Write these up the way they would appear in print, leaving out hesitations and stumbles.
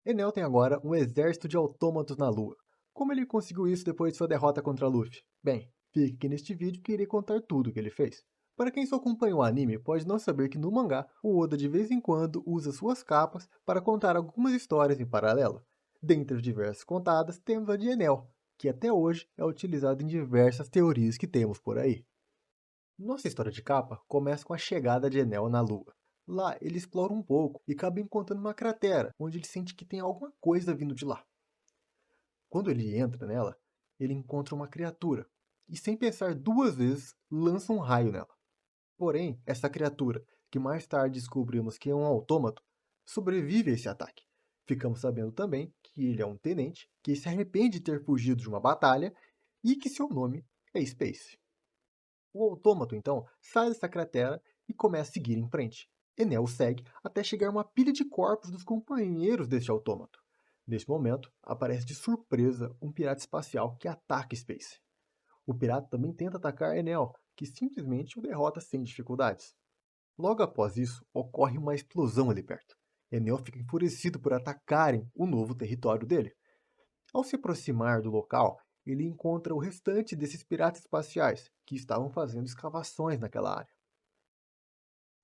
Enel tem agora um exército de autômatos na Lua. Como ele conseguiu isso depois de sua derrota contra Luffy? Bem, fique aqui neste vídeo que irei contar tudo o que ele fez. Para quem só acompanha o anime, pode não saber que no mangá, o Oda de vez em quando usa suas capas para contar algumas histórias em paralelo. Dentre as diversas contadas, temos a de Enel, que até hoje é utilizada em diversas teorias que temos por aí. Nossa história de capa começa com a chegada de Enel na Lua. Lá, ele explora um pouco e acaba encontrando uma cratera, onde ele sente que tem alguma coisa vindo de lá. Quando ele entra nela, ele encontra uma criatura, e sem pensar duas vezes, lança um raio nela. Porém, essa criatura, que mais tarde descobrimos que é um autômato, sobrevive a esse ataque. Ficamos sabendo também que ele é um tenente que se arrepende de ter fugido de uma batalha e que seu nome é Space. O autômato, então, sai dessa cratera e começa a seguir em frente. Enel o segue até chegar a uma pilha de corpos dos companheiros deste autômato. Neste momento, aparece de surpresa um pirata espacial que ataca Space. O pirata também tenta atacar Enel, que simplesmente o derrota sem dificuldades. Logo após isso, ocorre uma explosão ali perto. Enel fica enfurecido por atacarem o novo território dele. Ao se aproximar do local, ele encontra o restante desses piratas espaciais, que estavam fazendo escavações naquela área.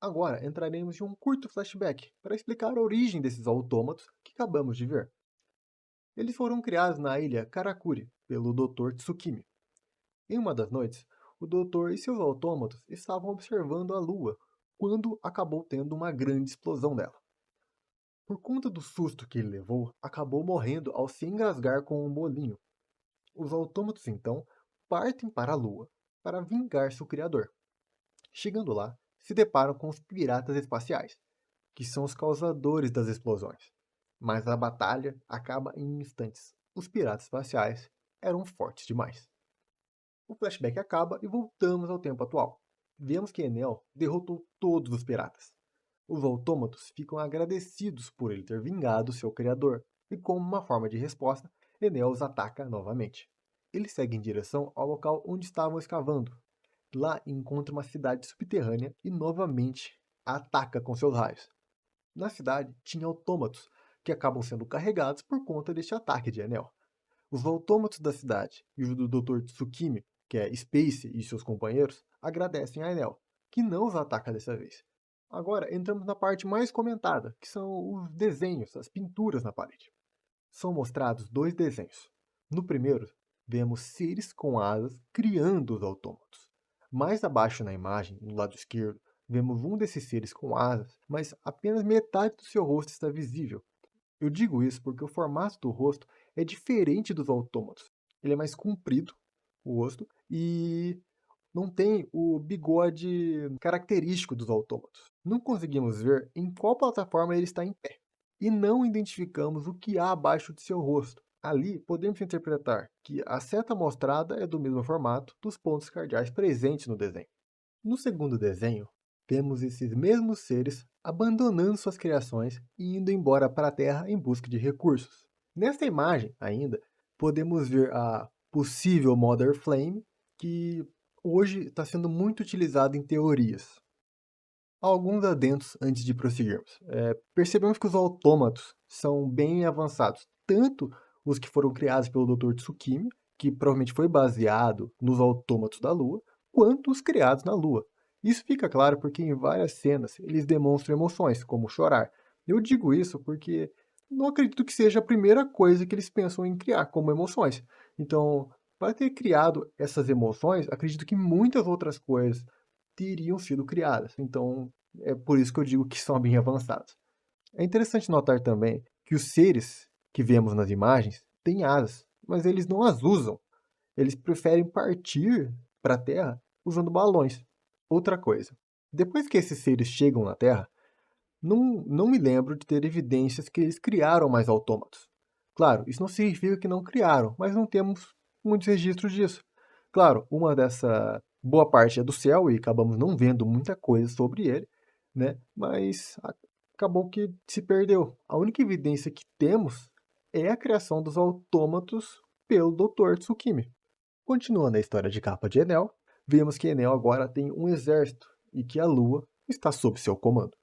Agora entraremos em um curto flashback para explicar a origem desses autômatos que acabamos de ver. Eles foram criados na ilha Karakuri pelo Dr. Tsukimi. Em uma das noites, o Doutor e seus autômatos estavam observando a Lua quando acabou tendo uma grande explosão dela. Por conta do susto que ele levou, acabou morrendo ao se engasgar com um bolinho. Os autômatos então partem para a Lua para vingar seu criador. Chegando lá, se deparam com os piratas espaciais, que são os causadores das explosões. Mas a batalha acaba em instantes. Os piratas espaciais eram fortes demais. O flashback acaba e voltamos ao tempo atual. Vemos que Enel derrotou todos os piratas. Os autômatos ficam agradecidos por ele ter vingado seu criador, e como uma forma de resposta, Enel os ataca novamente. Ele segue em direção ao local onde estavam escavando. Lá encontra uma cidade subterrânea e novamente a ataca com seus raios. Na cidade tinha autômatos, que acabam sendo carregados por conta deste ataque de Enel. Os autômatos da cidade e o do Dr. Tsukimi, que é Space e seus companheiros, agradecem a Enel, que não os ataca dessa vez. Agora entramos na parte mais comentada, que são os desenhos, as pinturas na parede. São mostrados dois desenhos. No primeiro, vemos seres com asas criando os autômatos. Mais abaixo na imagem, no lado esquerdo, vemos um desses seres com asas, mas apenas metade do seu rosto está visível. Eu digo isso porque o formato do rosto é diferente dos autômatos. Ele é mais comprido, o rosto, e não tem o bigode característico dos autômatos. Não conseguimos ver em qual plataforma ele está em pé, e não identificamos o que há abaixo de seu rosto. Ali podemos interpretar que a seta mostrada é do mesmo formato dos pontos cardeais presentes no desenho. No segundo desenho, vemos esses mesmos seres abandonando suas criações e indo embora para a Terra em busca de recursos. Nesta imagem, ainda, podemos ver a possível Mother Flame, que hoje está sendo muito utilizada em teorias. Alguns adendos antes de prosseguirmos. Percebemos que os autômatos são bem avançados, tanto os que foram criados pelo Dr. Tsukimi, que provavelmente foi baseado nos autômatos da Lua, quanto os criados na Lua. Isso fica claro porque em várias cenas eles demonstram emoções, como chorar. Eu digo isso porque não acredito que seja a primeira coisa que eles pensam em criar, como emoções. Então, para ter criado essas emoções, acredito que muitas outras coisas teriam sido criadas. Então, é por isso que eu digo que são bem avançados. É interessante notar também que os seres que vemos nas imagens têm asas, mas eles não as usam. Eles preferem partir para a Terra usando balões. Outra coisa, depois que esses seres chegam na Terra, não me lembro de ter evidências que eles criaram mais autômatos. Claro, isso não significa que não criaram, mas não temos muitos registros disso. Claro, uma dessa boa parte é do céu e acabamos não vendo muita coisa sobre ele, né? Mas acabou que se perdeu. A única evidência que temos é a criação dos autômatos pelo Dr. Tsukimi. Continuando a história de capa de Enel, vemos que Enel agora tem um exército e que a Lua está sob seu comando.